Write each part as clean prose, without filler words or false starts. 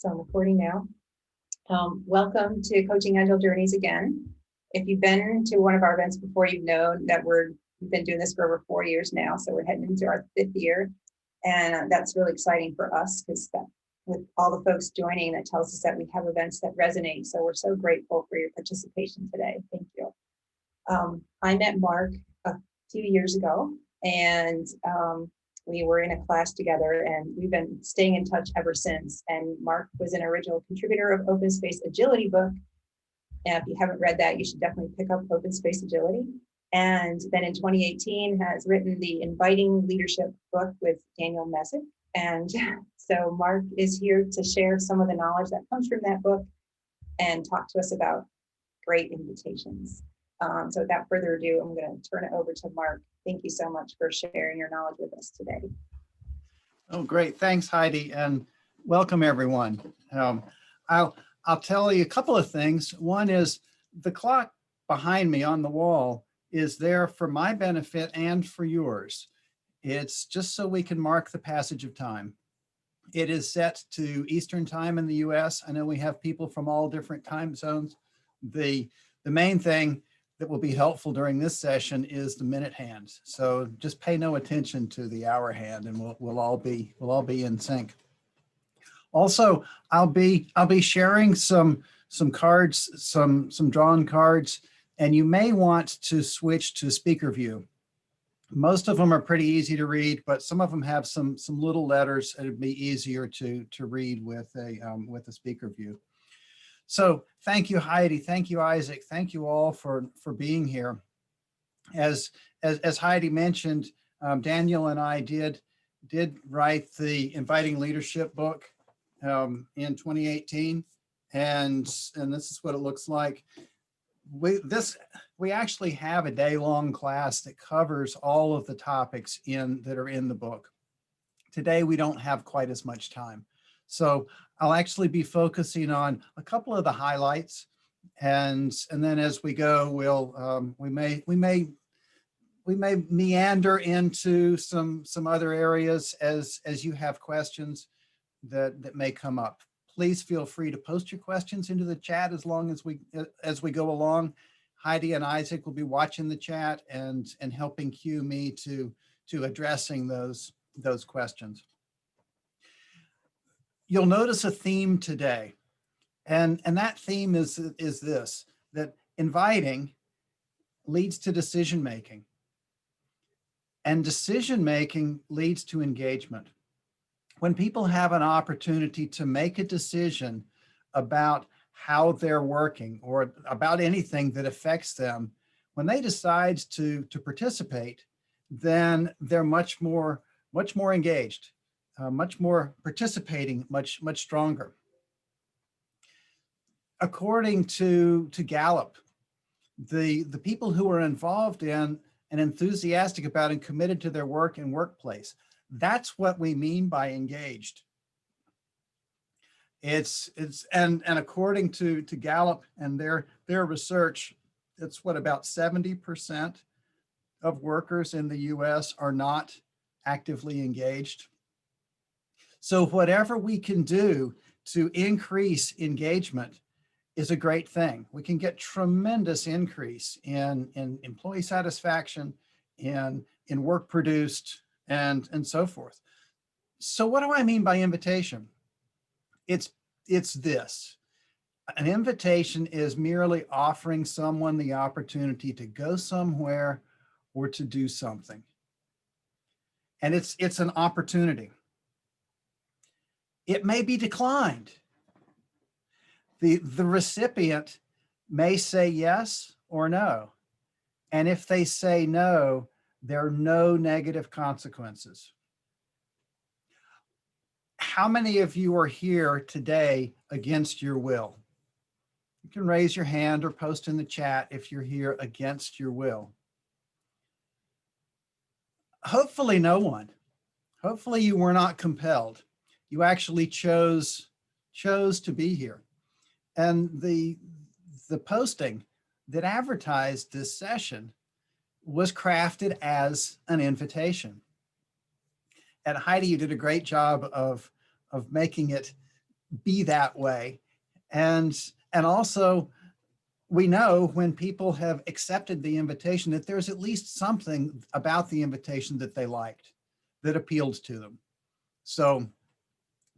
So I'm recording now. Welcome to Coaching Agile Journeys again. If you've been to one of our events before, you've known that we've been doing this for over 4 years now. So we're heading into our 5th year. And that's really exciting for us because with all the folks joining, that tells us that we have events that resonate. So we're so grateful for your participation today. Thank you. I met Mark a few years ago, and we were in a class together, and we've been staying in touch ever since. And Mark was an original contributor of Open Space Agility book. And if you haven't read that, you should definitely pick up Open Space Agility. And then in 2018 has written the Inviting Leadership book with Daniel Messick. And so Mark is here to share some of the knowledge that comes from that book and talk to us about great invitations. So without further ado, I'm going to turn it over to Mark. Thank you so much for sharing your knowledge with us today. Oh, great. Thanks, Heidi, and welcome everyone. I'll tell you a couple of things. One is the clock behind me on the wall is there for my benefit and for yours. It's just so we can mark the passage of time. It is set to Eastern time in the US. I know we have people from all different time zones. The main thing that will be helpful during this session is the minute hand. So just pay no attention to the hour hand, and we'll all be in sync. Also, I'll be sharing some cards, some drawn cards, and you may want to switch to speaker view. Most of them are pretty easy to read, but some of them have some little letters. It'd be easier to read with a speaker view. So thank you, Heidi. Thank you, Isaac. Thank you all for being here. As Heidi mentioned, Daniel and I did write the Inviting Leadership book in 2018, and this is what it looks like. We actually have a day-long class that covers all of the topics that are in the book. Today we don't have quite as much time, so I'll actually be focusing on a couple of the highlights, and then as we go, we may meander into some other areas as you have questions that may come up. Please feel free to post your questions into the chat as we go along. Heidi and Isaac will be watching the chat and helping cue me to addressing those questions. You'll notice a theme today, and that theme is this: that inviting leads to decision making, and decision making leads to engagement. When people have an opportunity to make a decision about how they're working or about anything that affects them, when they decide to participate, then they're much more engaged, much more participating, much stronger. According to Gallup, the people who are involved in and enthusiastic about and committed to their work and workplace, that's what we mean by engaged. And according to Gallup and their research, it's what about 70% of workers in the US are not actively engaged. So whatever we can do to increase engagement is a great thing. We can get tremendous increase in employee satisfaction, in work produced, and so forth. So what do I mean by invitation? It's this. An invitation is merely offering someone the opportunity to go somewhere or to do something. And it's an opportunity. It may be declined. The recipient may say yes or no. And if they say no, there are no negative consequences. How many of you are here today against your will? You can raise your hand or post in the chat if you're here against your will. Hopefully no one. Hopefully you were not compelled. You actually chose to be here. And the posting that advertised this session was crafted as an invitation. And Heidi, you did a great job of making it be that way. And also, we know when people have accepted the invitation that there's at least something about the invitation that they liked, that appealed to them. So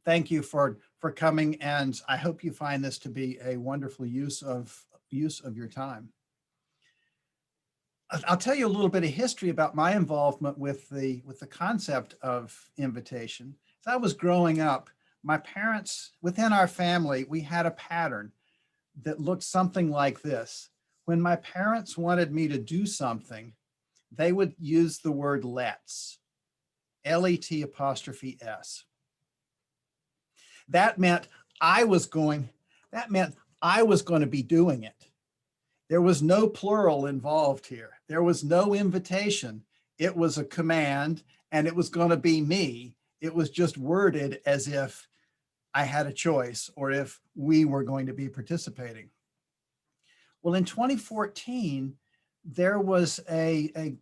thank you for coming, and I hope you find this to be a wonderful use of your time. I'll tell you a little bit of history about my involvement with the concept of invitation. As I was growing up, my parents, within our family, we had a pattern that looked something like this. When my parents wanted me to do something, they would use the word let's, L-E-T apostrophe S. That meant I was going to be doing it. There was no plural involved here. There was no invitation. It was a command, and it was going to be me. It was just worded as if I had a choice or if we were going to be participating. Well, in 2014, there was a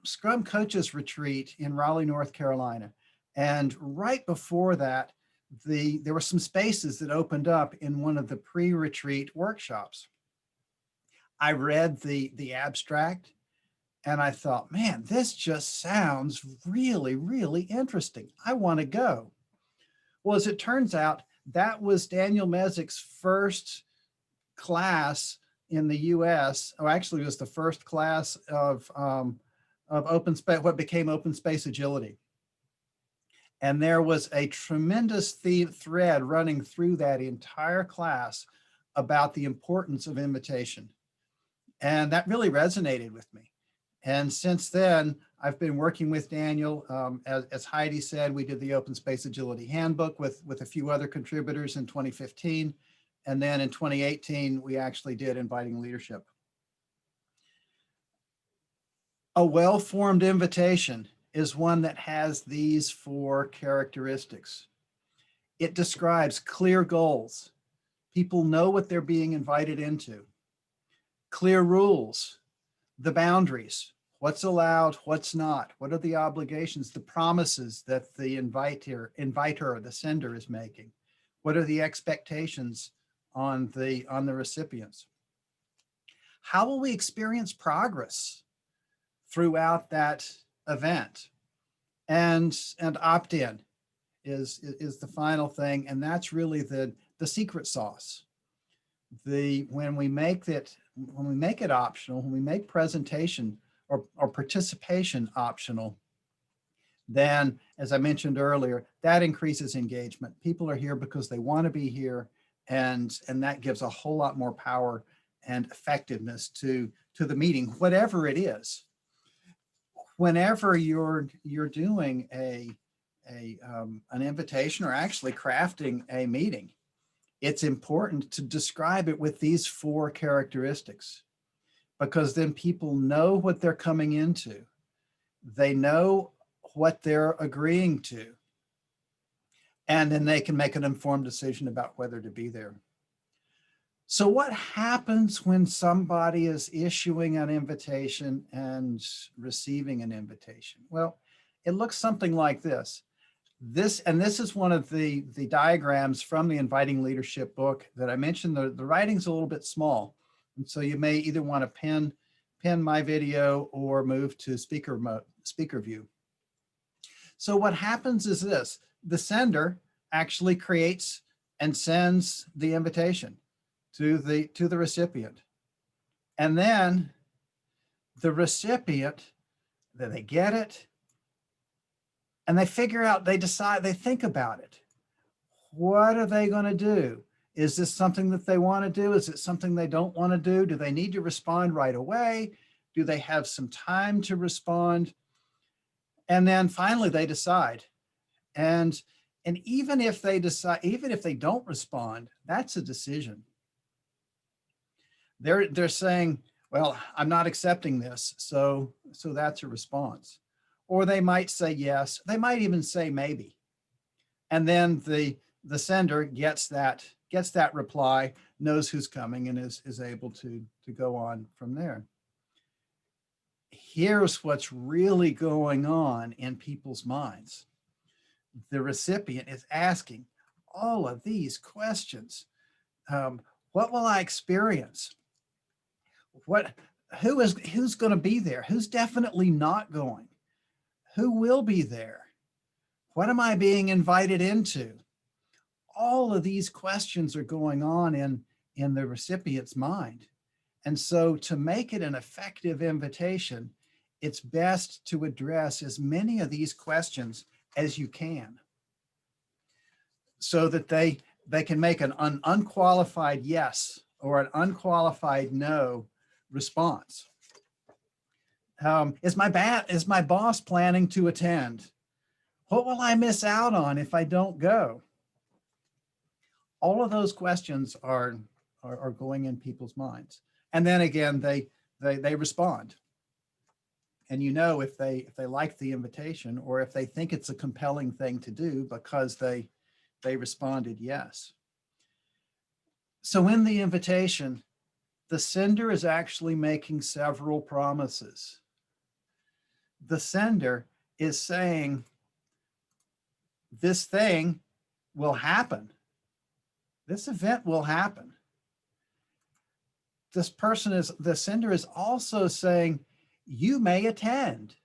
Scrum Coaches Retreat in Raleigh, North Carolina. And right before that, there were some spaces that opened up in one of the pre-retreat workshops. I read the abstract and I thought, man, this just sounds really, really interesting. I want to go. Well, as it turns out, that was Daniel Mezik's first class in the US, or actually it was the first class of open space, what became open space agility. And there was a tremendous thread running through that entire class about the importance of invitation. And that really resonated with me. And since then, I've been working with Daniel. As Heidi said, we did the Open Space Agility Handbook with a few other contributors in 2015. And then in 2018, we actually did Inviting Leadership. A well-formed invitation is one that has these 4 characteristics. It describes clear goals. People know what they're being invited into. Clear rules, the boundaries, what's allowed, what's not, what are the obligations, the promises that the inviter, the sender is making, what are the expectations on the recipients. How will we experience progress throughout that event? And opt-in is the final thing, and that's really the secret sauce. When we make it optional, when we make presentation or participation optional, then, as I mentioned earlier, that increases engagement. People are here because they want to be here, and that gives a whole lot more power and effectiveness to the meeting, whatever it is. Whenever you're doing an invitation or actually crafting a meeting, it's important to describe it with these 4 characteristics, because then people know what they're coming into. They know what they're agreeing to, and then they can make an informed decision about whether to be there. So what happens when somebody is issuing an invitation and receiving an invitation? Well, it looks something like this. This is one of the diagrams from the Inviting Leadership book that I mentioned. The writing's a little bit small, and so you may either want to pin my video or move to speaker view. So what happens is this: the sender actually creates and sends the invitation to the recipient, and then the recipient, they get it, and they figure out, they decide, they think about it. What are they going to do? Is this something that they want to do? Is it something they don't want to do? Do they need to respond right away? Do they have some time to respond? And then finally they decide. And even if they decide, even if they don't respond, that's a decision. They're saying, well, I'm not accepting this, so that's a response. Or they might say yes, they might even say maybe. And then the sender gets that reply, knows who's coming, and is able to go on from there. Here's what's really going on in people's minds. The recipient is asking, all of these questions. What will I experience? Who's going to be there? Who's definitely not going? Who will be there? What am I being invited into? All of these questions are going on in the recipient's mind. And so to make it an effective invitation, it's best to address as many of these questions as you can so that they can make an unqualified yes or an unqualified no response. Is my boss planning to attend? What will I miss out on if I don't go? All of those questions are going in people's minds. And then again, they respond. And you know if they like the invitation or if they think it's a compelling thing to do because they responded yes. So in the invitation, the sender is actually making several promises. The sender is saying, this thing will happen. This event will happen. The sender is also saying, you may attend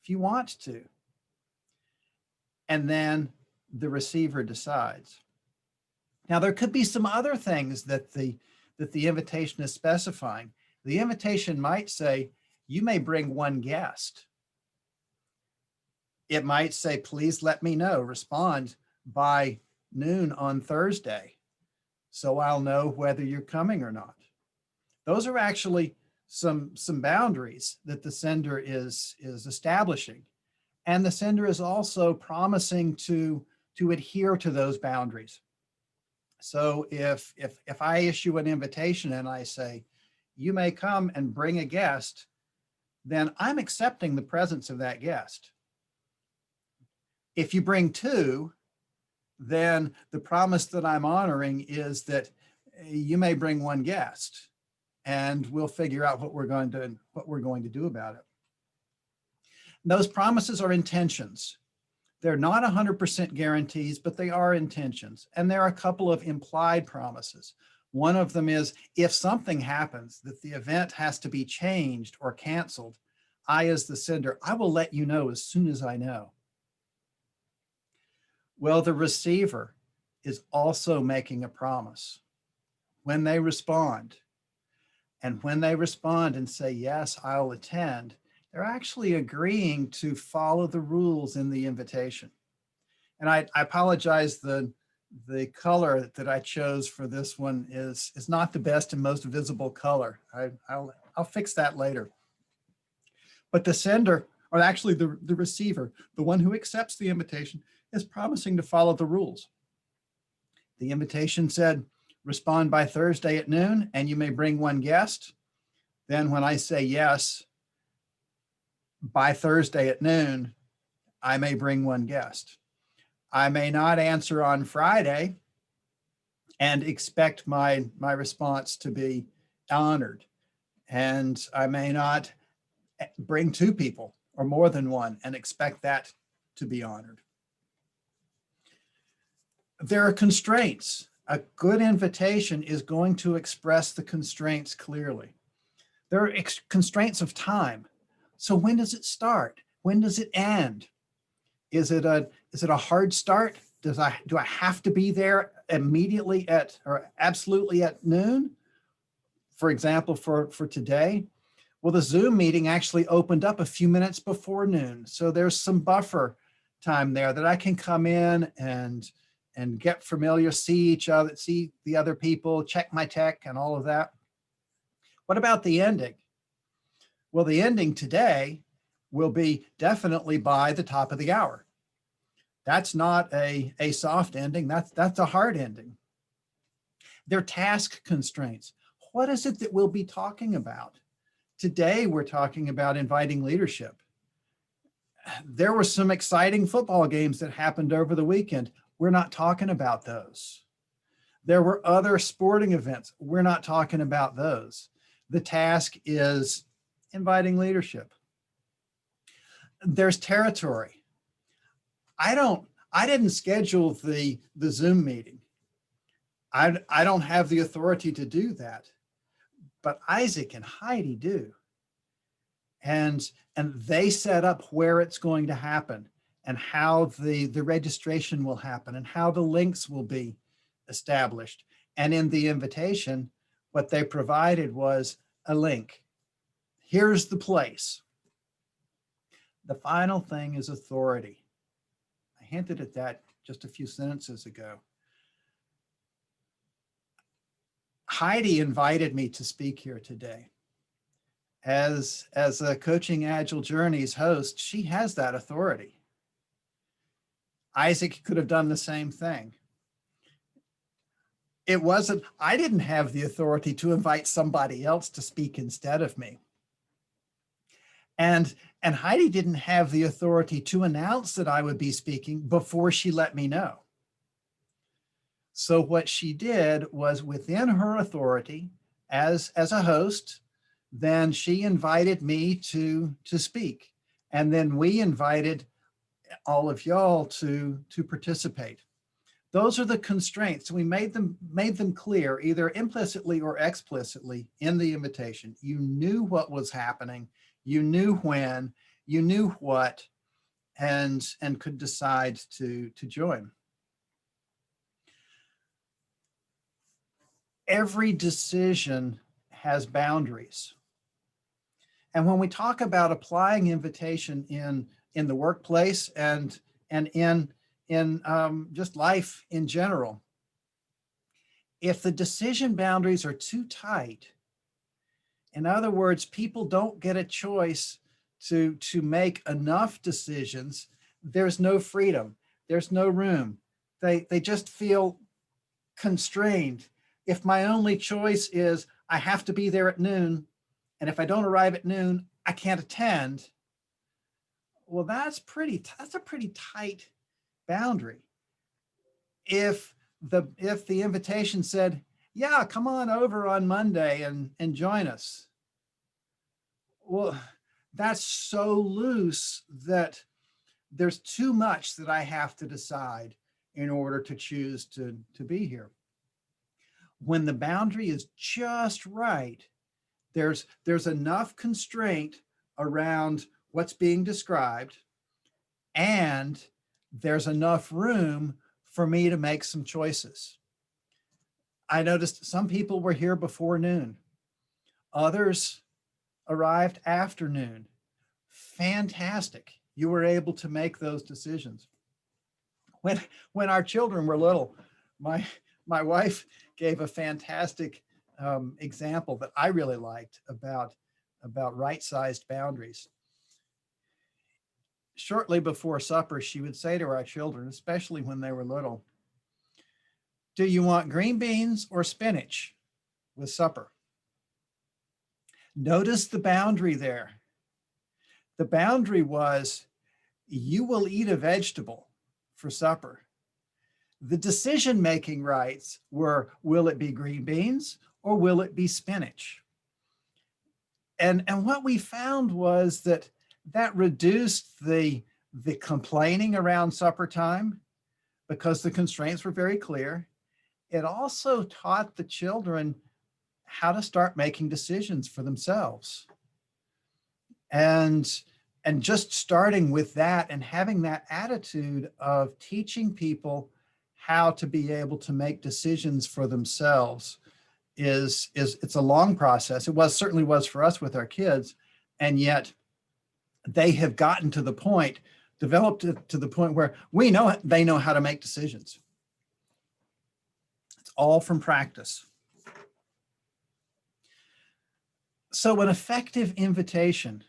if you want to. And then the receiver decides. Now, there could be some other things that the invitation is specifying. The invitation might say, you may bring one guest. It might say, please let me know, respond by noon on Thursday, so I'll know whether you're coming or not. Those are actually some boundaries that the sender is establishing. And the sender is also promising to adhere to those boundaries. So if I issue an invitation and I say, you may come and bring a guest, then I'm accepting the presence of that guest. If you bring two, then the promise that I'm honoring is that you may bring one guest and we'll figure out what we're going to do about it. Those promises are intentions. They're not 100% guarantees, but they are intentions. And there are a couple of implied promises. One of them is if something happens that the event has to be changed or canceled, I, as the sender, I will let you know as soon as I know. Well, the receiver is also making a promise when they respond. And when they respond and say, yes, I'll attend, they're actually agreeing to follow the rules in the invitation. And I apologize, the color that I chose for this one is not the best and most visible color. I'll fix that later. But the sender, or actually the receiver, the one who accepts the invitation, is promising to follow the rules. The invitation said, respond by Thursday at noon, and you may bring one guest. Then when I say yes, by Thursday at noon, I may bring one guest. I may not answer on Friday and expect my response to be honored. And I may not bring two people or more than one and expect that to be honored. There are constraints. A good invitation is going to express the constraints clearly. There are constraints of time. So when does it start? When does it end? Is it a hard start? Do I have to be there immediately or absolutely at noon? For example, for today, well, the Zoom meeting actually opened up a few minutes before noon. So there's some buffer time there that I can come in and get familiar, see each other, see the other people, check my tech and all of that. What about the ending? Well, the ending today will be definitely by the top of the hour. That's not a soft ending, that's a hard ending. They're task constraints. What is it that we'll be talking about? Today, we're talking about inviting leadership. There were some exciting football games that happened over the weekend. We're not talking about those. There were other sporting events. We're not talking about those. The task is inviting leadership. There's territory. I I didn't schedule the Zoom meeting. I don't have the authority to do that, but Isaac and Heidi do. And they set up where it's going to happen and how the registration will happen and how the links will be established. And in the invitation, what they provided was a link. Here's the place. The final thing is authority. I hinted at that just a few sentences ago. Heidi invited me to speak here today. As a Coaching Agile Journeys host, she has that authority. Isaac could have done the same thing. It wasn't, I didn't have the authority to invite somebody else to speak instead of me. And Heidi didn't have the authority to announce that I would be speaking before she let me know. So what she did was, within her authority as a host, then she invited me to speak. And then we invited all of y'all to participate. Those are the constraints. We made them clear, either implicitly or explicitly in the invitation. You knew what was happening, you knew when, you knew what, and could decide to join. Every decision has boundaries. And when we talk about applying invitation in the workplace and in just life in general, if the decision boundaries are too tight, in other words, people don't get a choice to make enough decisions, there's no freedom, there's no room. They just feel constrained. If my only choice is I have to be there at noon, and if I don't arrive at noon, I can't attend. Well, that's a pretty tight boundary. If the invitation said, yeah, come on over on Monday and join us. Well, that's so loose that there's too much that I have to decide in order to choose to be here. When the boundary is just right, there's enough constraint around what's being described, and there's enough room for me to make some choices. I noticed some people were here before noon. Others arrived after noon. Fantastic. You were able to make those decisions. When our children were little, my wife gave a fantastic example that I really liked about right-sized boundaries. Shortly before supper, she would say to our children, especially when they were little, do you want green beans or spinach with supper? Notice the boundary there. The boundary was, you will eat a vegetable for supper. The decision-making rights were, will it be green beans or will it be spinach? And what we found was that reduced the complaining around supper time, because the constraints were very clear. It also taught the children how to start making decisions for themselves. And just starting with that and having that attitude of teaching people how to be able to make decisions for themselves it's a long process. It certainly was for us with our kids, and yet they have gotten to the point, developed to the point where we know they know how to make decisions. It's all from practice. So an effective invitation,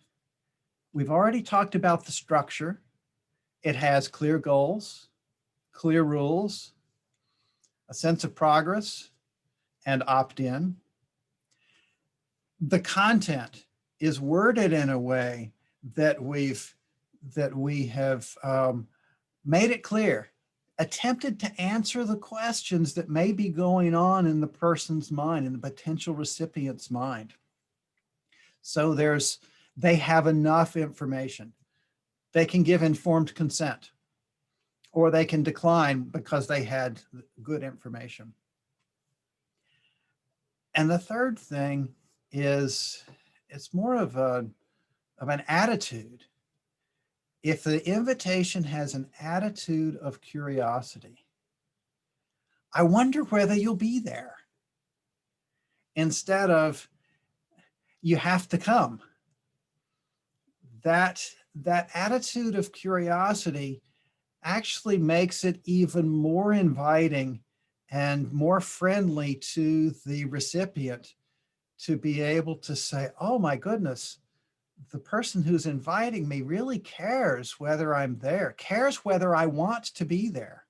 we've already talked about the structure. It has clear goals, clear rules, a sense of progress, and opt-in. The content is worded in a way that we have made it clear, attempted to answer the questions that may be going on in the person's mind, in the potential recipient's mind. So they have enough information. They can give informed consent. or they can decline because they had good information. And the third thing is it's more of an attitude. If the invitation has an attitude of curiosity, I wonder whether you'll be there, instead of you have to come. That attitude of curiosity actually makes it even more inviting and more friendly to the recipient to be able to say, oh my goodness, the person who's inviting me really cares whether I'm there, cares whether I want to be there,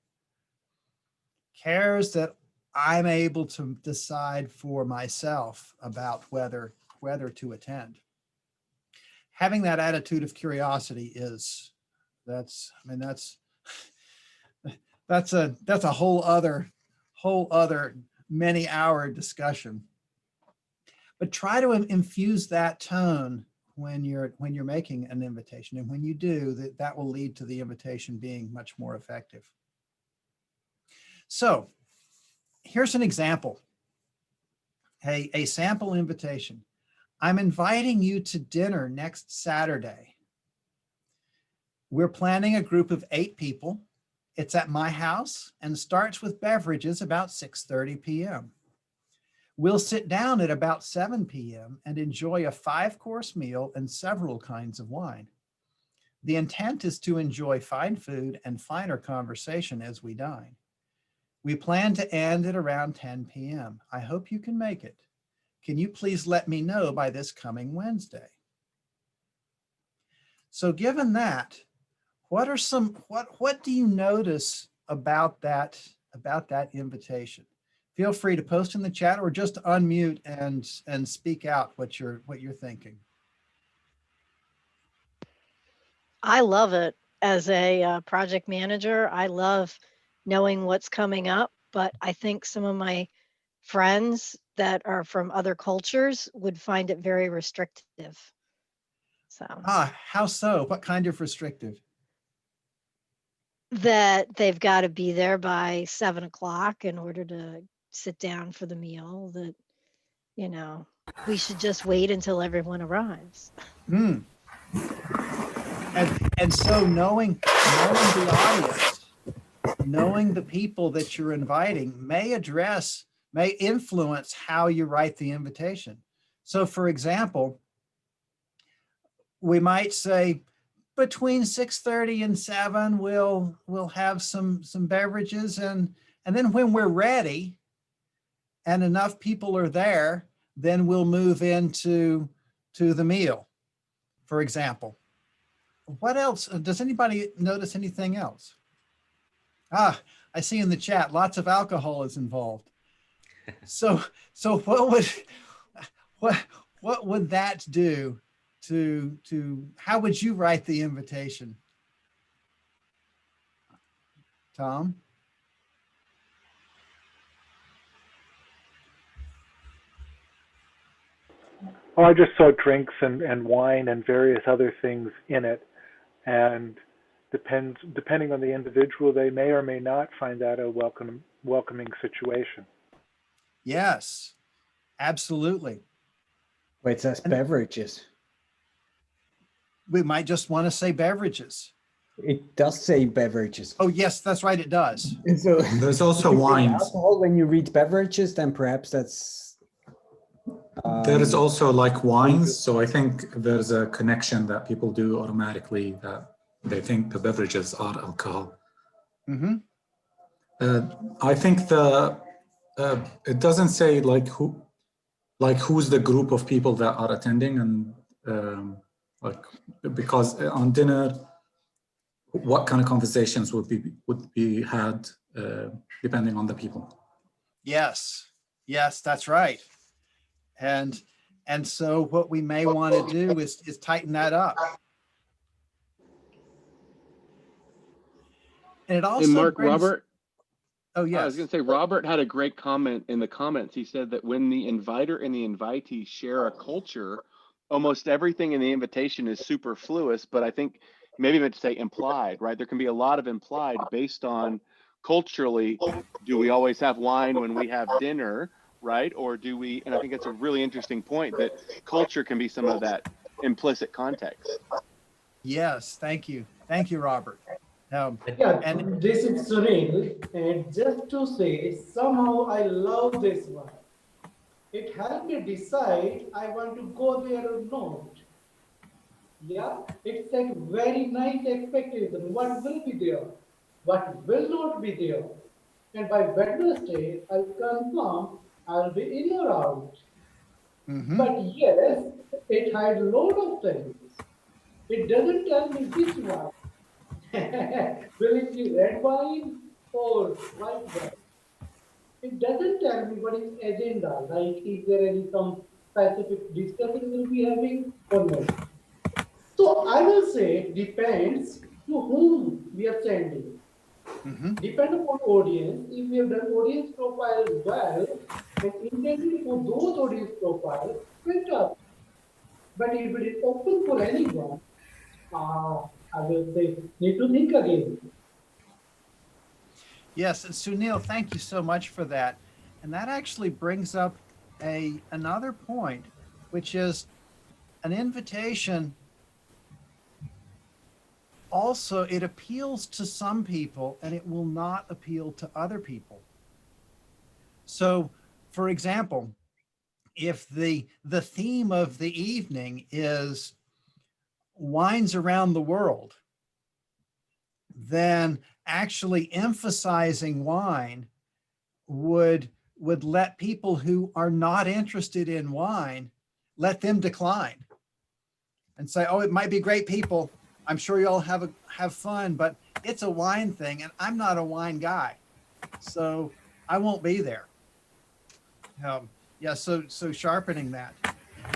cares that I'm able to decide for myself about whether to attend. Having that attitude of curiosity that's a whole other many-hour discussion. But try to infuse that tone when you're making an invitation, and when you do, that will lead to the invitation being much more effective. So here's an example, a sample invitation. I'm inviting you to dinner next Saturday. We're planning a group of 8 people. It's at my house and starts with beverages about 6:30 p.m. We'll sit down at about 7 p.m. and enjoy a 5-course meal and several kinds of wine. The intent is to enjoy fine food and finer conversation as we dine. We plan to end at around 10 p.m. I hope you can make it. Can you please let me know by this coming Wednesday? So given that, what do you notice about that invitation? Feel free to post in the chat or just unmute and speak out what you're thinking. I love it. As a project manager, I love knowing what's coming up, but I think some of my friends that are from other cultures would find it very restrictive. So how so? What kind of restrictive? That they've got to be there by 7 o'clock in order to sit down for the meal, that, you know, we should just wait until everyone arrives. And so knowing the audience, knowing the people that you're inviting may influence how you write the invitation. So for example, we might say between 6:30 and 7, we'll have some beverages, and then when we're ready and enough people are there, then we'll move into the meal, for example. What else? Does anybody notice anything else? I see in the chat, lots of alcohol is involved. So what would that do to how would you write the invitation? Tom? Oh, I just saw drinks and wine and various other things in it, and depending on the individual, they may or may not find that a welcoming situation. Yes, absolutely. Wait, it says beverages. We might just want to say beverages. It does say beverages. Oh yes, that's right, it does. And so there's also wines. Alcohol when you read beverages, then perhaps that's. There is also like wines. So I think there's a connection that people do automatically, that they think the beverages are alcohol. Mm-hmm. I think it doesn't say who's the group of people that are attending, and because on dinner, what kind of conversations would be had depending on the people. Yes, that's right. And so what we may want to do is tighten that up. And it also and Mark, Robert. Oh yeah, I was going to say Robert had a great comment in the comments. He said that when the inviter and the invitee share a culture, almost everything in the invitation is superfluous. But I think maybe meant to say implied, right? There can be a lot of implied based on culturally, do we always have wine when we have dinner, right? Or do we, and I think that's a really interesting point, that culture can be some of that implicit context. Yes, thank you. Thank you, Robert. Yeah, And this is Sunil, and just to say, somehow I love this one. It helped me decide I want to go there or not. Yeah, it set very nice expectation. What will be there? What will not be there? And by Wednesday, I'll confirm I'll be in or out. mhm. But yes, it had load of things. It doesn't tell me which one. Will it be red wine or white wine? It doesn't tell me what is agenda, like is there any some specific discussion we'll be having or not. So I will say depends to whom we are sending. Mhm. Depend upon audience. If we have done audience profile well and intended for those audience profile, fantastic. But if it is open for anyone, I will say need to think again. Yes, and Sunil, thank you so much for that. And that actually brings up another point, which is an invitation. Also, it appeals to some people and it will not appeal to other people. So, for example, if the theme of the evening is wines around the world, then actually emphasizing wine would let people who are not interested in wine, let them decline and say, oh, it might be great people. I'm sure you all have fun, but it's a wine thing and I'm not a wine guy. So I won't be there. Yeah, so sharpening that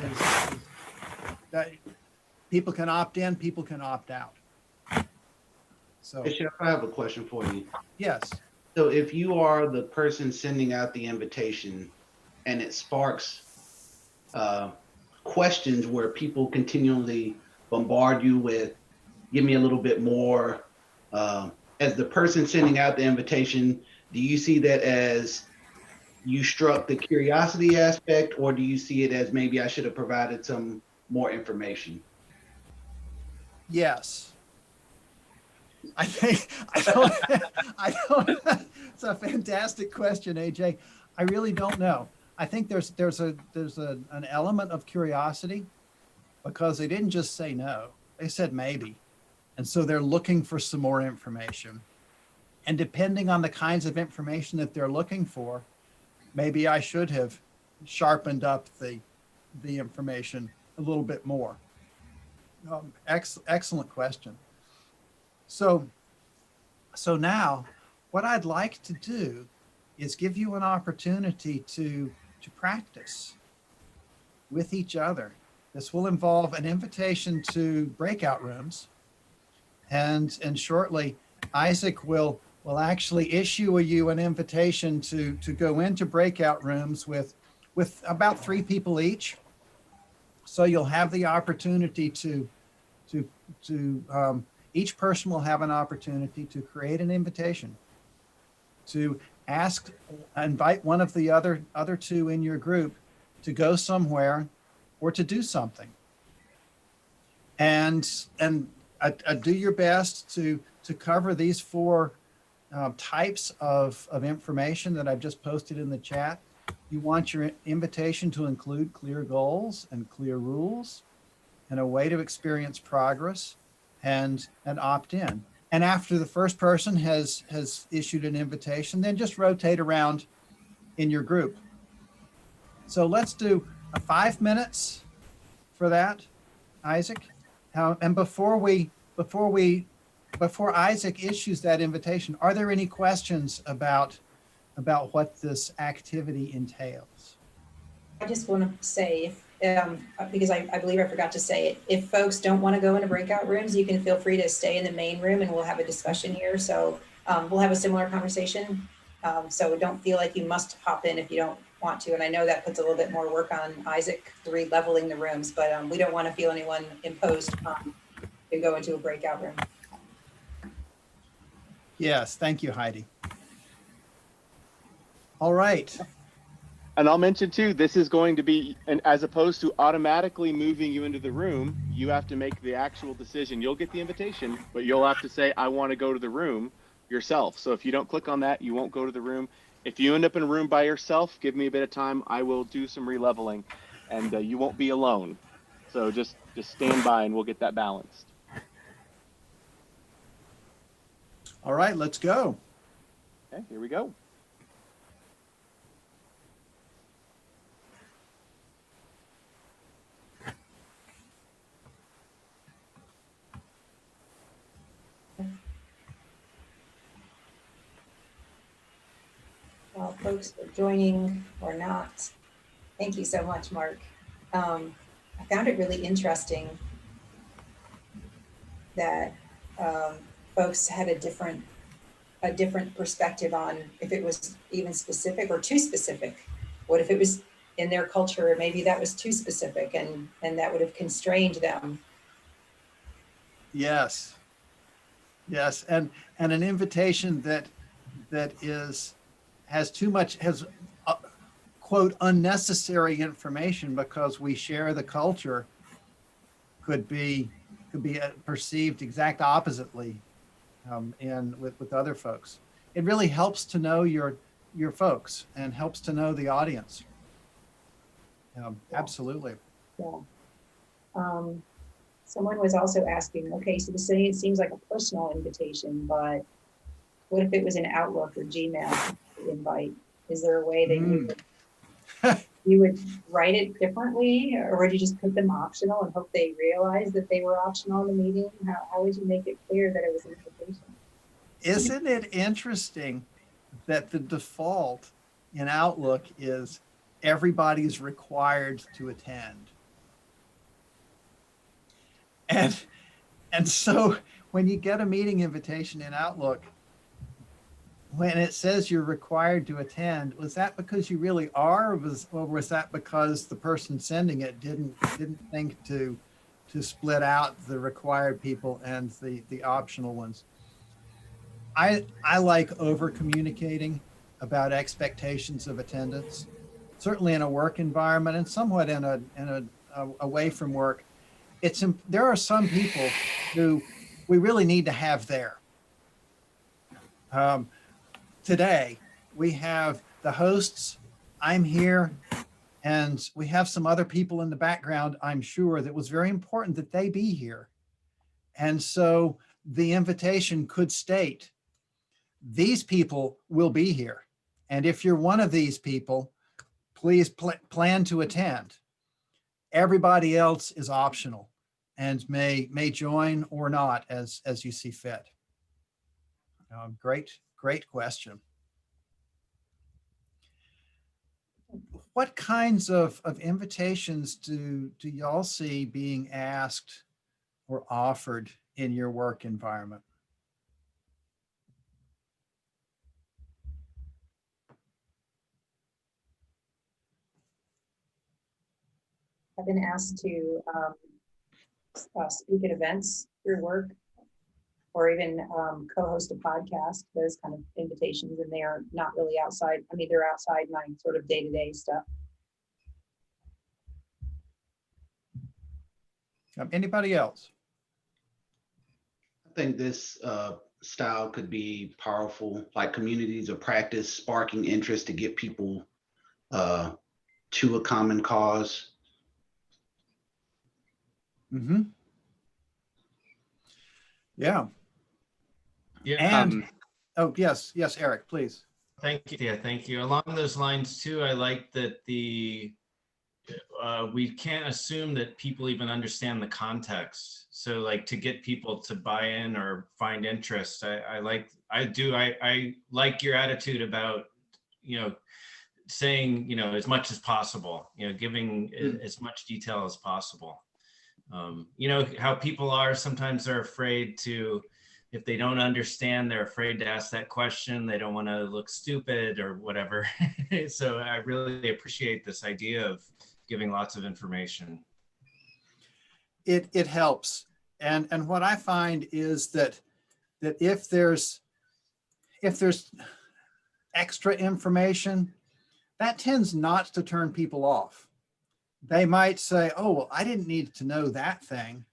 is that people can opt in, people can opt out. So Hey, Chef, I have a question for you. yes. So if you are the person sending out the invitation and it sparks questions where people continually bombard you with, give me a little bit more, as the person sending out the invitation, do you see that as you struck the curiosity aspect, or do you see it as maybe I should have provided some more information? Yes. I think I don't it's a fantastic question, AJ. I really don't know. I think there's an element of curiosity because they didn't just say no. They said maybe. And so they're looking for some more information. And depending on the kinds of information that they're looking for, maybe I should have sharpened up the information a little bit more. Excellent question. So now what I'd like to do is give you an opportunity to practice with each other. This will involve an invitation to breakout rooms. And shortly, Isaac will actually issue you an invitation to go into breakout rooms with about 3 people each. So you'll have the opportunity to each person will have an opportunity to create an invitation, to invite one of the other 2 in your group to go somewhere or to do something. And do your best to cover these 4 types of information that I've just posted in the chat. You want your invitation to include clear goals and clear rules and a way to experience progress and opt in. And after the first person has issued an invitation, then just rotate around in your group. So let's do 5 minutes for that, Isaac. And before Isaac issues that invitation, are there any questions about what this activity entails? I just want to say, because I believe I forgot to say it, if folks don't want to go into breakout rooms, you can feel free to stay in the main room and we'll have a discussion here. So we'll have a similar conversation. So don't feel like you must hop in if you don't want to. And I know that puts a little bit more work on Isaac re-leveling the rooms, but we don't want to feel anyone imposed to go into a breakout room. Yes, thank you, Heidi. All right. And I'll mention too, this is going to be, and as opposed to automatically moving you into the room, you have to make the actual decision. You'll get the invitation, but you'll have to say, I want to go to the room yourself. So if you don't click on that, you won't go to the room. If you end up in a room by yourself, give me a bit of time. I will do some releveling, and you won't be alone. So just stand by and we'll get that balanced. All right, let's go. Okay, here we go. Well, folks are joining or not. Thank you so much, Mark. I found it really interesting that folks had a different perspective on if it was even specific or too specific. What if it was in their culture? Maybe that was too specific, and that would have constrained them. Yes, yes, and an invitation that has too much, quote, unnecessary information because we share the culture could be perceived exact oppositely with other folks. It really helps to know your folks and helps to know the audience. Absolutely. Yeah. Someone was also asking, okay, so it seems like a personal invitation, but what if it was an Outlook or Gmail invite? Is there a way that you would write it differently, or would you just put them optional and hope they realize that they were optional in the meeting? How would you make it clear that it was an invitation? Isn't it interesting that the default in Outlook is everybody's required to attend? And so when you get a meeting invitation in Outlook, when it says you're required to attend, was that because you really are, or was that because the person sending it didn't think to split out the required people and the optional ones? I like over communicating about expectations of attendance, certainly in a work environment and somewhat in a away from work. There are some people who we really need to have there. Today, we have the hosts, I'm here, and we have some other people in the background, I'm sure, that was very important that they be here. And so the invitation could state, these people will be here. And if you're one of these people, please plan to attend. Everybody else is optional and may join or not as you see fit. Great question. What kinds of invitations do y'all see being asked or offered in your work environment? I've been asked to speak at events through work, or even co-host a podcast, those kind of invitations, and they are not really outside. I mean, they're outside my sort of day-to-day stuff. Anybody else? I think this style could be powerful, like communities of practice, sparking interest to get people to a common cause. Mm-hmm. Yeah. Yeah. And oh yes, Eric, please. Thank you. Yeah, thank you. Along those lines too, I like that we can't assume that people even understand the context. So like to get people to buy in or find interest, I like your attitude about, saying, as much as possible, giving as much detail as possible. How people are, sometimes they're afraid to, if they don't understand, they're afraid to ask that question. They don't want to look stupid or whatever. So I really appreciate this idea of giving lots of information. It helps. And what I find is that if there's extra information, that tends not to turn people off. They might say, oh, well, I didn't need to know that thing.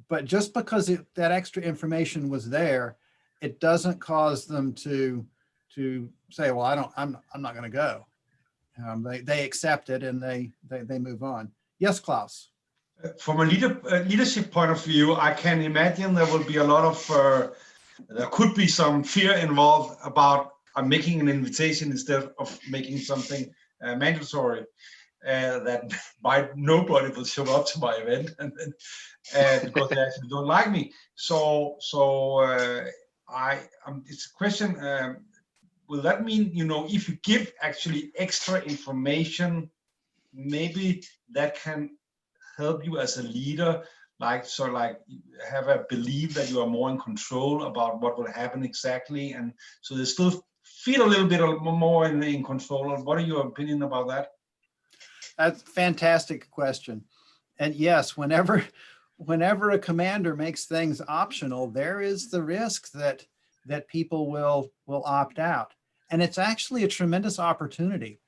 But just because that extra information was there, it doesn't cause them to say, well, I'm not going to go. They accept it and they move on. Yes, Klaus. From a leadership point of view, I can imagine there will be a lot of, there could be some fear involved about making an invitation instead of making something mandatory. That nobody will show up to my event and because they actually don't like me. So it's a question. Will that mean, if you give actually extra information, maybe that can help you as a leader, like have a belief that you are more in control about what will happen exactly, and so they still feel a little bit more in control. What are your opinion about that? That's a fantastic question. And yes, whenever a commander makes things optional, there is the risk that people will opt out. And it's actually a tremendous opportunity.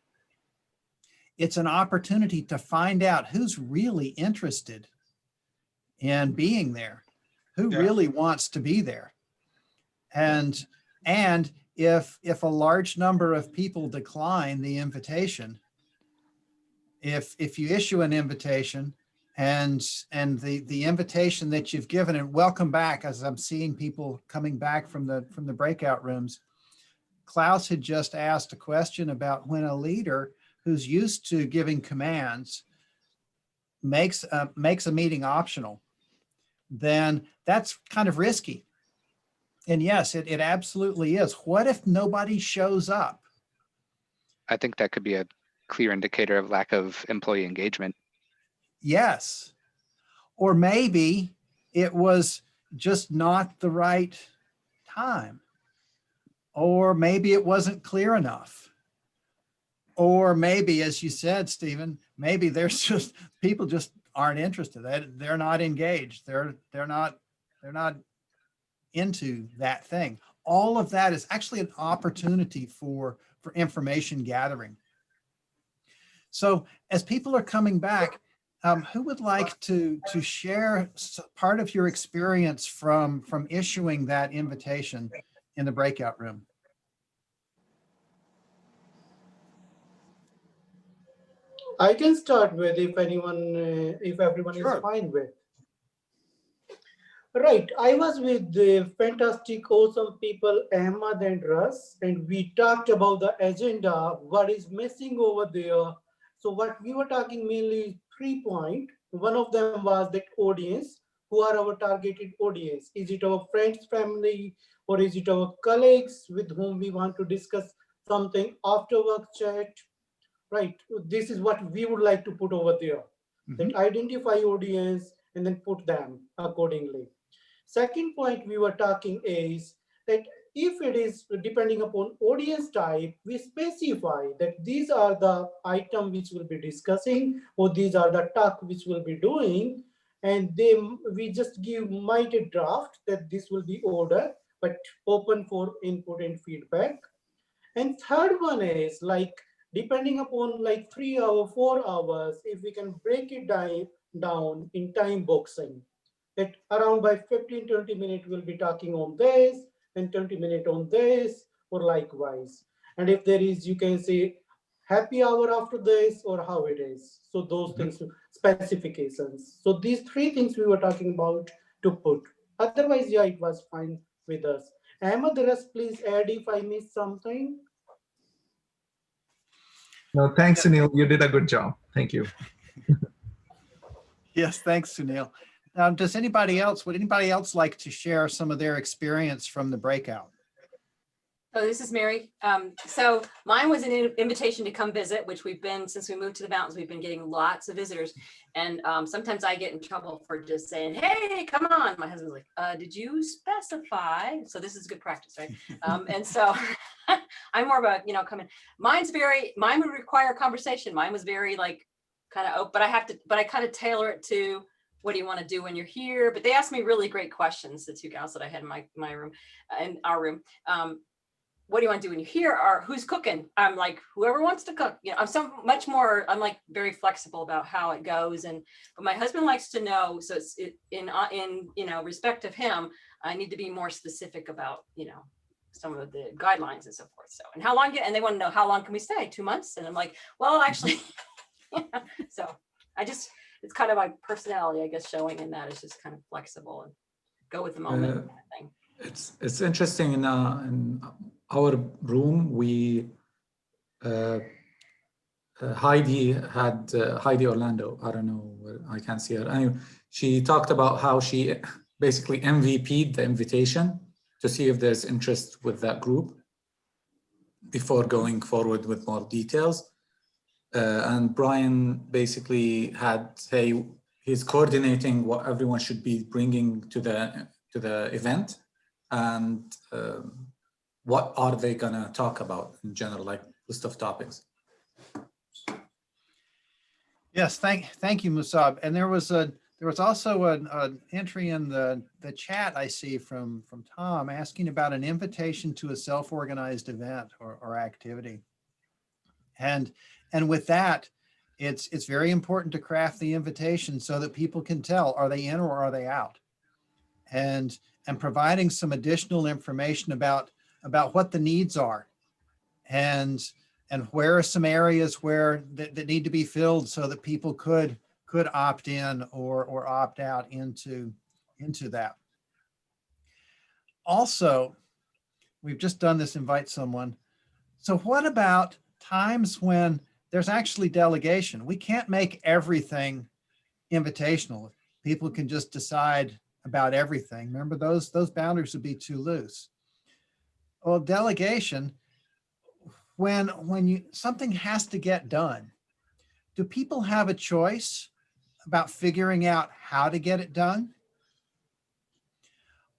It's an opportunity to find out who's really interested in being there, who really wants to be there. And if a large number of people decline the invitation, if you issue an invitation and the invitation that you've given, and welcome back, as I'm seeing people coming back from the breakout rooms, Klaus had just asked a question about when a leader who's used to giving commands makes a meeting optional, then that's kind of risky. And yes, it absolutely is. What if nobody shows up? I think that could be a clear indicator of lack of employee engagement. Yes. Or maybe it was just not the right time. Or maybe it wasn't clear enough. Or maybe, as you said, Stephen, maybe there's just people just aren't interested. They're not engaged. They're not into that thing. All of that is actually an opportunity for information gathering. So as people are coming back, who would like to share part of your experience from issuing that invitation in the breakout room? I can start with if everyone Sure. is fine with. Right, I was with the fantastic, awesome people, Ahmad and Russ, and we talked about the agenda, what is missing over there. So what we were talking mainly 3 points. One of them was that audience, who are our targeted audience? Is it our friends, family, or is it our colleagues with whom we want to discuss something after work chat? Right, this is what we would like to put over there. That identify audience and then put them accordingly. Second point we were talking is that if it is depending upon audience type, we specify that these are the items which we'll be discussing, or these are the talk which we'll be doing, and we just give might a draft that this will be order, but open for input and feedback. And third one is like depending upon like 3 hours, 4 hours, if we can break it down in time boxing. That around by 15-20 minutes we'll be talking on this and 20 minutes on this, or likewise. And if there is, you can say happy hour after this, or how it is. So those things, specifications. So these 3 things we were talking about to put. Otherwise, yeah, it was fine with us. Ahmad, the rest, please add if I missed something. No, thanks, Sunil. You did a good job. Thank you. Yes, thanks, Sunil. Would anybody else like to share some of their experience from the breakout? Oh, this is Mary. So mine was an invitation to come visit, which we've been, since we moved to the mountains, we've been getting lots of visitors. And sometimes I get in trouble for just saying, hey, come on. My husband's like, did you specify? So this is good practice, right? And so I'm more of a, come in. Mine would require conversation. Mine was very like kind of, but I kind of tailor it to what do you want to do when you're here? But they asked me really great questions, the two gals that I had in my room, in our room. What do you want to do when you're here? Or who's cooking? I'm like, whoever wants to cook. You know, I'm so much more, I'm like very flexible about how it goes. But my husband likes to know, so it's in you know, respect of him, I need to be more specific about, you know, some of the guidelines and so forth. So, and how long, and they want to know, how long can we stay? 2 months? And I'm like, well, actually, yeah. So it's kind of my personality, I guess, showing in that it's just kind of flexible and go with the moment kind of thing. It's interesting in our room, we Heidi Orlando, I don't know, I can't see her. Anyway, she talked about how she basically MVP'd the invitation to see if there's interest with that group before going forward with more details. And Brian basically he's coordinating what everyone should be bringing to the event, and what are they gonna talk about in general, like list of topics. Yes, thank you, Musab. And there was also an entry in the chat I see from Tom asking about an invitation to a self-organized event or activity. And with that, it's very important to craft the invitation so that people can tell, are they in or are they out? And providing some additional information about what the needs are, and where are some areas where that need to be filled so that people could opt in or opt out into that. Also, we've just done this invite someone. So what about times when there's actually delegation? We can't make everything invitational. People can just decide about everything. Remember, those boundaries would be too loose. Well, delegation, when something has to get done, do people have a choice about figuring out how to get it done?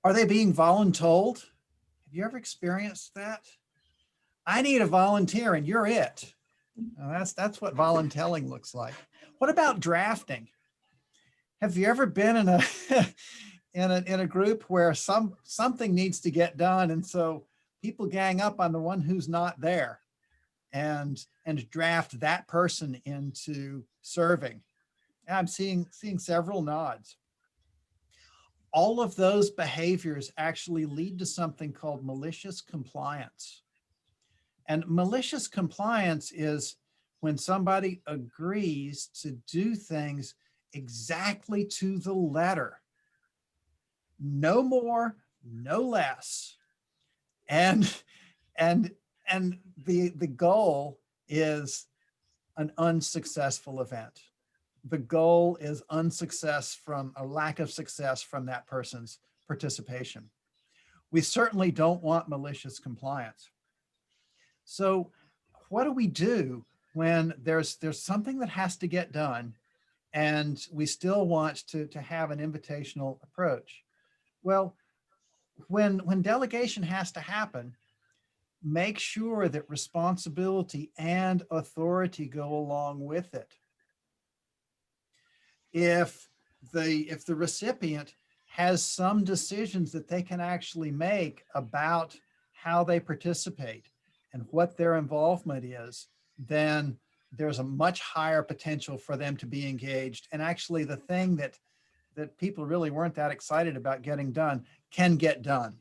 Are they being voluntold? Have you ever experienced that? I need a volunteer and you're it. Now that's what voluntelling looks like. What about drafting? Have you ever been in a in a group where something needs to get done, and so people gang up on the one who's not there and draft that person into serving? I'm seeing several nods. All of those behaviors actually lead to something called malicious compliance. And malicious compliance is when somebody agrees to do things exactly to the letter. No more, no less. And the goal is an unsuccessful event. The goal is a lack of success from that person's participation. We certainly don't want malicious compliance. So what do we do when there's something that has to get done and we still want to have an invitational approach? Well, when delegation has to happen, make sure that responsibility and authority go along with it. If the recipient has some decisions that they can actually make about how they participate and what their involvement is, then there's a much higher potential for them to be engaged. And actually the thing that people really weren't that excited about getting done can get done.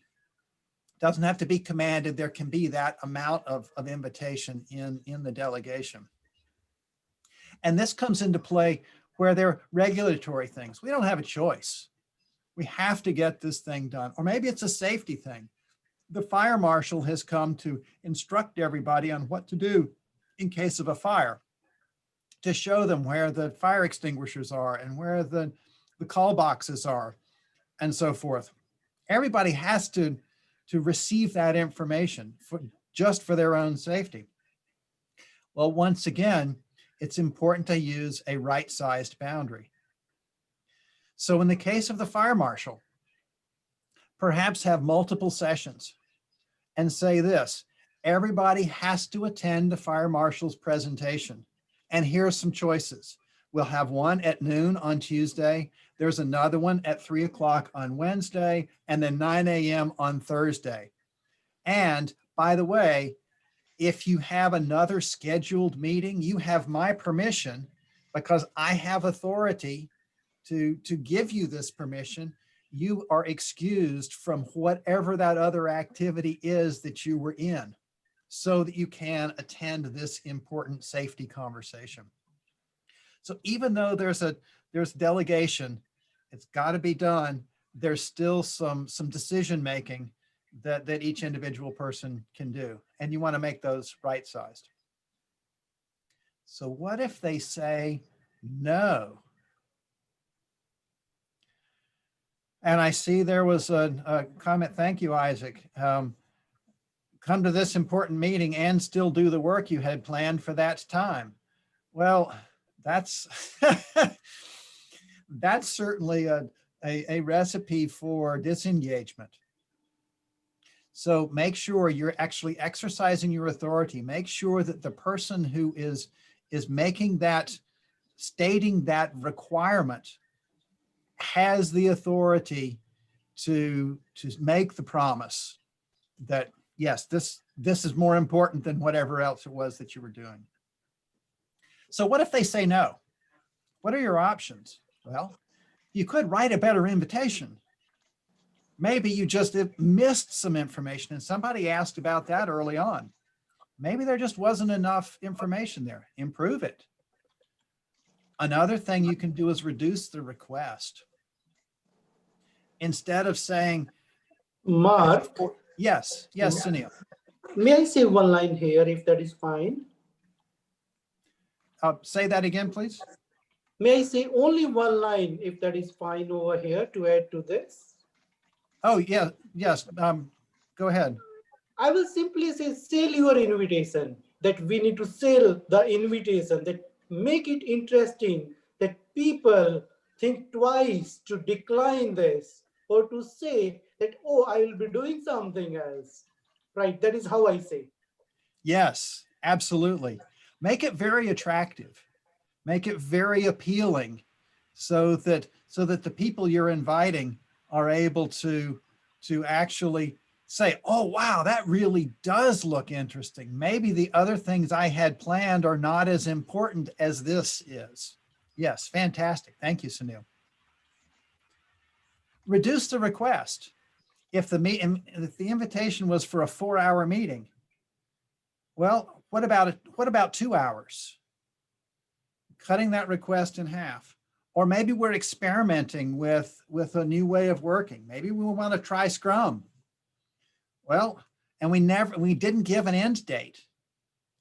Doesn't have to be commanded. There can be that amount of invitation in the delegation. And this comes into play where there are regulatory things. We don't have a choice. We have to get this thing done. Or maybe it's a safety thing. The fire marshal has come to instruct everybody on what to do in case of a fire, to show them where the fire extinguishers are and where the call boxes are and so forth. Everybody has to receive that information just for their own safety. Well, once again, it's important to use a right-sized boundary. So in the case of the fire marshal, perhaps have multiple sessions and say this: everybody has to attend the fire marshal's presentation. And here are some choices. We'll have one at noon on Tuesday. There's another one at 3 o'clock on Wednesday, and then 9 a.m. on Thursday. And by the way, if you have another scheduled meeting, you have my permission, because I have authority to give you this permission. You are excused from whatever that other activity is that you were in, so that you can attend this important safety conversation. So even though there's delegation, it's got to be done, there's still some decision making that each individual person can do, and you want to make those right-sized. So what if they say no? And I see there was a comment. Thank you, Isaac. Come to this important meeting and still do the work you had planned for that time. Well, that's that's certainly a recipe for disengagement. So make sure you're actually exercising your authority. Make sure that the person who is making that, stating that requirement, has the authority to make the promise that, yes, this is more important than whatever else it was that you were doing. So what if they say no? What are your options? Well, you could write a better invitation. Maybe you just missed some information, and somebody asked about that early on. Maybe there just wasn't enough information there. Improve it. Another thing you can do is reduce the request. Instead of saying, Mark. Yes, Sunil. May I say one line here, if that is fine? Say that again, please. May I say only one line, if that is fine over here, to add to this? Oh, yeah, yes. Go ahead. I will simply say, sell your invitation, that we need to sell the invitation, that make it interesting, that people think twice to decline this, or to say that, oh, I will be doing something else. Right, that is how I say. Yes, absolutely. Make it very attractive. Make it very appealing, so that the people you're inviting are able to actually say, oh, wow, that really does look interesting. Maybe the other things I had planned are not as important as this is. Yes, fantastic. Thank you, Sunil. Reduce the request. If the invitation was for a 4-hour meeting, well, what about 2 hours? Cutting that request in half. Or maybe we're experimenting with a new way of working. Maybe we want to try Scrum. Well, and we didn't give an end date.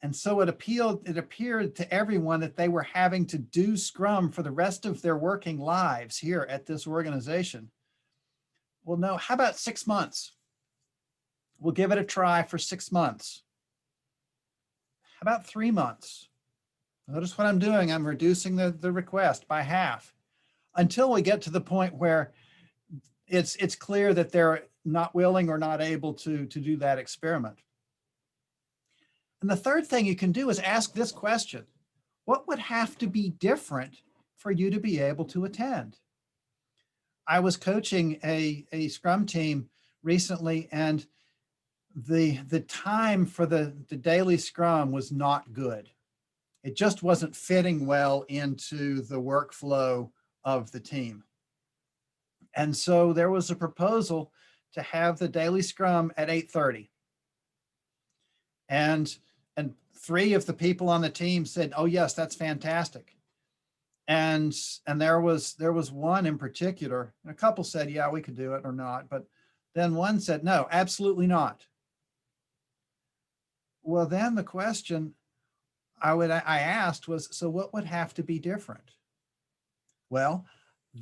And so it appeared to everyone that they were having to do Scrum for the rest of their working lives here at this organization. Well, no, how about 6 months? We'll give it a try for 6 months. How about 3 months? Notice what I'm doing. I'm reducing the request by half until we get to the point where it's clear that they're not willing or not able to do that experiment. And the third thing you can do is ask this question: what would have to be different for you to be able to attend? I was coaching a Scrum team recently, and the time for the daily Scrum was not good. It just wasn't fitting well into the workflow of the team. And so there was a proposal to have the daily Scrum at 8:30. And 3 of the people on the team said, oh yes, that's fantastic. And there was one in particular, and a couple said, yeah, we could do it or not. But then one said, no, absolutely not. Well, then the question I asked was, so what would have to be different? Well,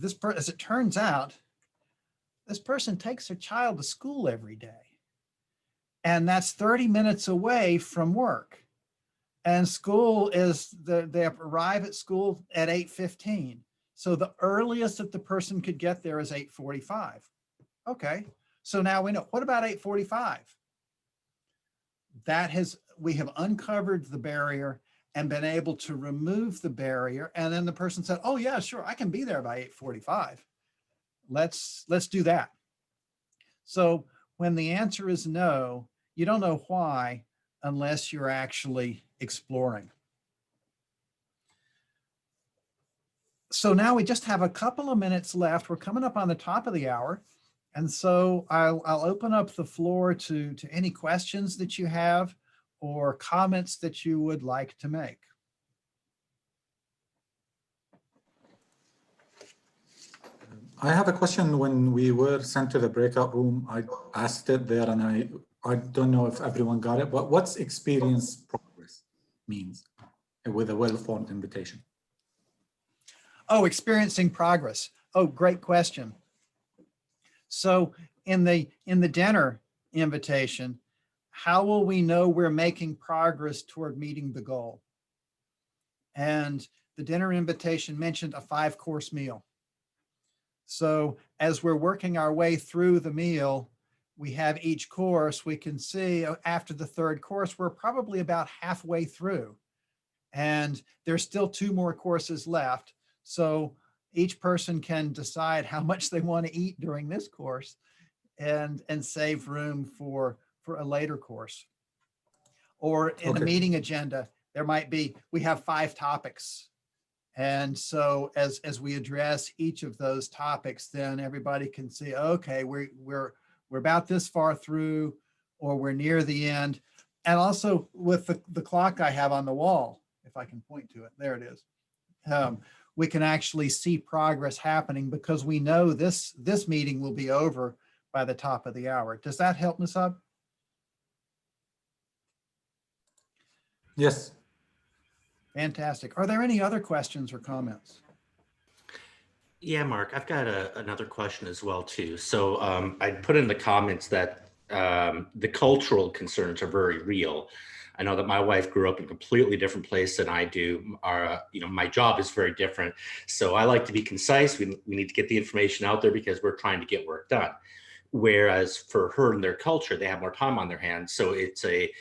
as it turns out, this person takes their child to school every day. And that's 30 minutes away from work. And school is, they arrive at school at 8:15. So the earliest that the person could get there is 8:45. Okay, so now we know. What about 8:45? We have uncovered the barrier, and been able to remove the barrier. And then the person said, oh yeah, sure, I can be there by 8:45. Let's do that. So when the answer is no, you don't know why unless you're actually exploring. So now we just have a couple of minutes left. We're coming up on the top of the hour. And so I'll open up the floor to any questions that you have or comments that you would like to make. I have a question. When we were sent to the breakout room, I asked it there, and I don't know if everyone got it, but what's experience progress means with a well-formed invitation? Oh, experiencing progress. Oh, great question. So in the dinner invitation, how will we know we're making progress toward meeting the goal? And the dinner invitation mentioned a 5-course meal. So as we're working our way through the meal, we have each course, we can see after the 3rd course, we're probably about halfway through. And there's still 2 more courses left. So each person can decide how much they want to eat during this course and save room for a later course. Or in a meeting agenda, there might be, we have 5 topics. And so as we address each of those topics, then everybody can see, okay, we're about this far through, or we're near the end. And also with the clock I have on the wall, if I can point to it, there it is. We can actually see progress happening because we know this meeting will be over by the top of the hour. Does that help, Nisab? Yes. Fantastic. Are there any other questions or comments? Yeah, Mark, I've got another question as well too. So I put in the comments that the cultural concerns are very real. I know that my wife grew up in a completely different place than I do. My job is very different. So I like to be concise. We need to get the information out there because we're trying to get work done. Whereas for her and their culture, they have more time on their hands. So it's a,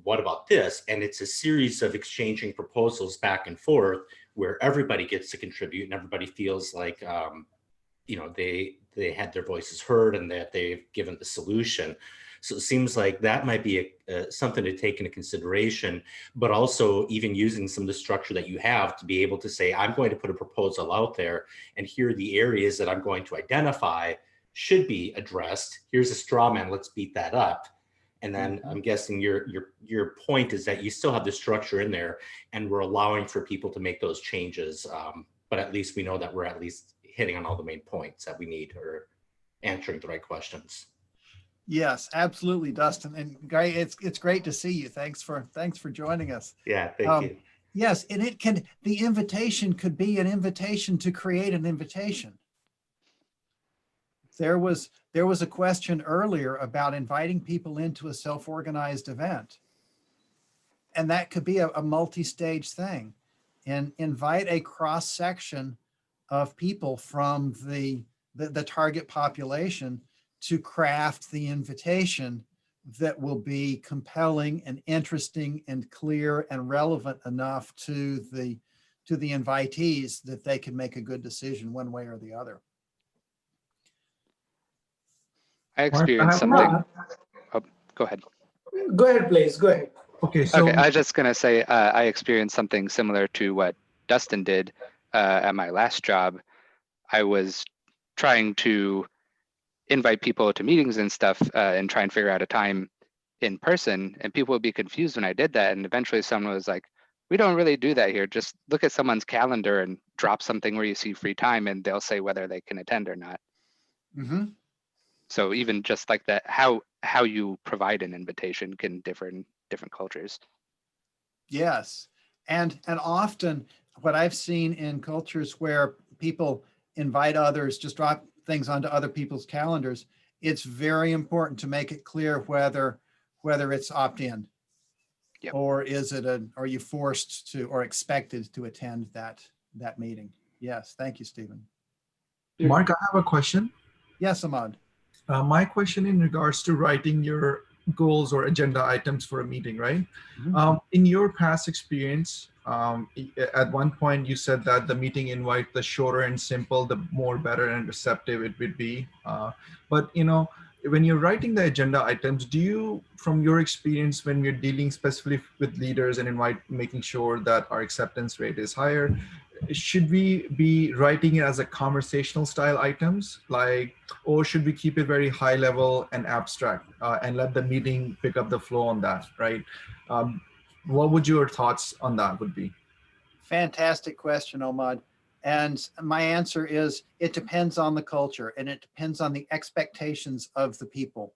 what about this? And it's a series of exchanging proposals back and forth where everybody gets to contribute and everybody feels like, they had their voices heard and that they've given the solution. So it seems like that might be something to take into consideration, but also even using some of the structure that you have to be able to say, I'm going to put a proposal out there and here are the areas that I'm going to identify should be addressed. Here's a straw man, let's beat that up. And then I'm guessing your point is that you still have the structure in there and we're allowing for people to make those changes. But at least we know that we're at least hitting on all the main points that we need or answering the right questions. Yes, absolutely, Dustin. And great, it's great to see you. Thanks for joining us. Yeah, thank you. Yes, and the invitation could be an invitation to create an invitation. There was a question earlier about inviting people into a self-organized event. And that could be a multi-stage thing. And invite a cross-section of people from the target population to craft the invitation that will be compelling and interesting and clear and relevant enough to the invitees that they can make a good decision one way or the other. I experienced something. Oh, go ahead. Go ahead, please. Go ahead. Okay, so I was just going to say I experienced something similar to what Dustin did at my last job. I was trying to invite people to meetings and stuff and try and figure out a time in person, and people would be confused when I did that. And eventually someone was like, we don't really do that here. Just look at someone's calendar and drop something where you see free time and they'll say whether they can attend or not. Mm-hmm. So even just like that, how you provide an invitation can differ in different cultures. Yes. And often what I've seen in cultures where people invite others, just drop things onto other people's calendars, it's very important to make it clear whether it's opt-in. Yep. Or are you forced to or expected to attend that meeting? Yes. Thank you, Stephen. Mark, I have a question. Yes, Ahmad. My question in regards to writing your goals or agenda items for a meeting, right? Mhm. In your past experience, at one point you said that the meeting invite, the shorter and simple, the more better and receptive it would be. But when you're writing the agenda items, do you, from your experience, when we're dealing specifically with leaders and making sure that our acceptance rate is higher, should we be writing it as a conversational style items, or should we keep it very high level and abstract and let the meeting pick up the flow on that, right? What would your thoughts on that would be? Fantastic question, Omad. And my answer is it depends on the culture and it depends on the expectations of the people.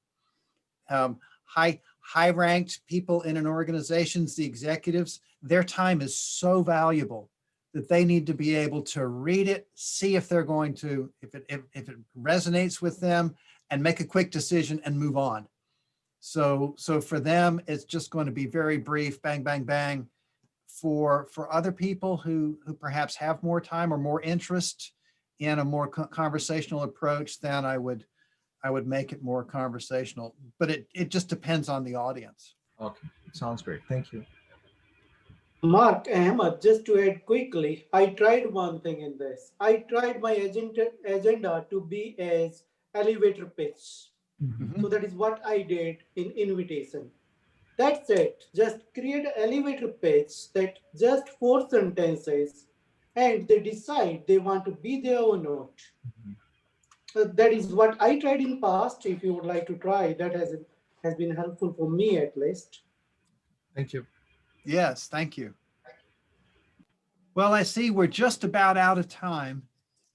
High ranked people in an organization, the executives, their time is so valuable that they need to be able to read it, see if they're going to, if it resonates with them, and make a quick decision and move on. So for them, it's just going to be very brief, bang, bang, bang. For other people who perhaps have more time or more interest in a more conversational approach, then I would make it more conversational, but it just depends on the audience. Okay, sounds great. Thank you. Mark, Ahmed, just to add quickly, I tried one thing in this. I tried my agenda to be as elevator pitch. Mm-hmm. So that is what I did in invitation. That's it. Just create an elevator pitch that just 4 sentences and they decide they want to be there or not. That is what I tried in past. If you would like to try, that has been helpful for me at least. Thank you. Yes, thank you. Well, I see we're just about out of time.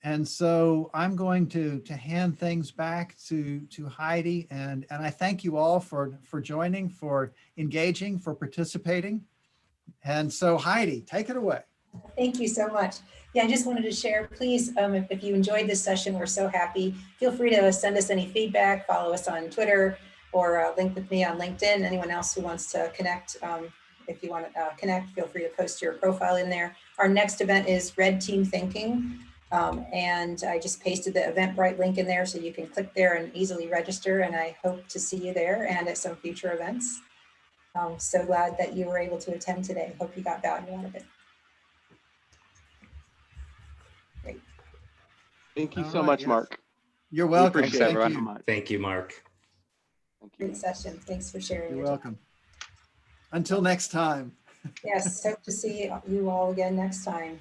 And so I'm going to hand things back to Heidi. And I thank you all for joining, for engaging, for participating. And so Heidi, take it away. Thank you so much. Yeah, I just wanted to share, please, if you enjoyed this session, we're so happy. Feel free to send us any feedback, follow us on Twitter, or link with me on LinkedIn. Anyone else who wants to connect, if you want to connect, feel free to post your profile in there. Our next event is Red Team Thinking. And I just pasted the Eventbrite link in there so you can click there and easily register. And I hope to see you there and at some future events. I'm so glad that you were able to attend today. Hope you got value out of it. Great. Thank you All so right, much, yes. Mark. You're We welcome. appreciate Thanks, it everyone. so much. Thank you, Mark. Thank you. Great session. Thanks for sharing. You're your welcome. Until next time. time. Yes, hope to see you all again next time.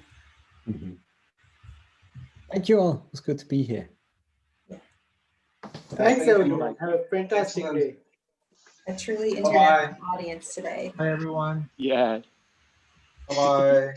Thank you all. It was good to be here. Thanks, Thank you. everyone. Have a fantastic Excellent. day. A truly Bye-bye. international audience today. Hi, everyone. Yeah. Bye-bye.